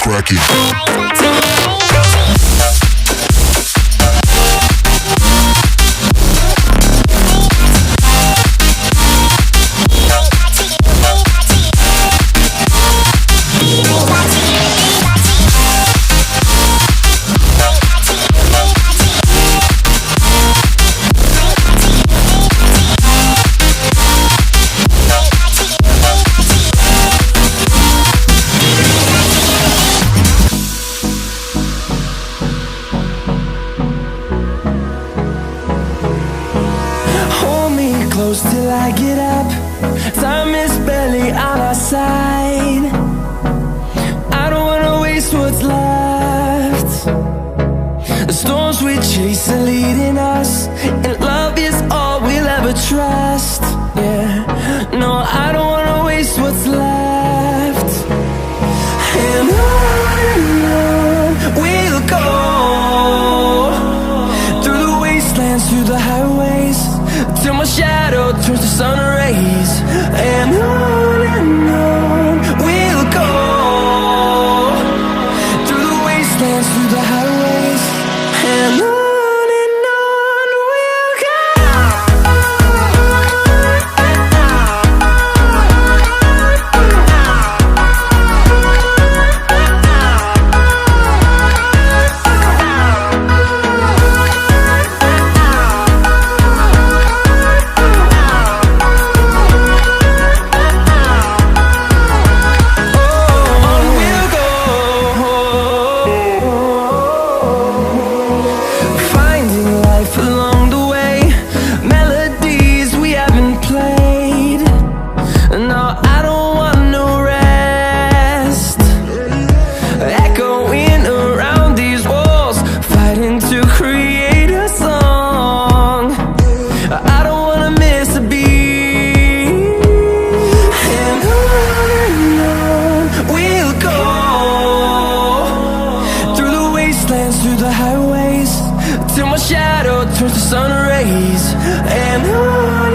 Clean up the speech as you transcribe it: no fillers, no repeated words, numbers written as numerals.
cracking. Close till I get up. Time is barely on our side. I don't wanna waste what's left. The storms we chase are leading us, and love is all we'll ever trust. Yeah, no, I don't wanna waste what's left. And on we'll go, through the wastelands, through the highways, till my shadow turns to sun rays. And on we'll go, through the wastelands, through the highways, and on we'll go. Through the highways, till my shadow turns to sun rays. And on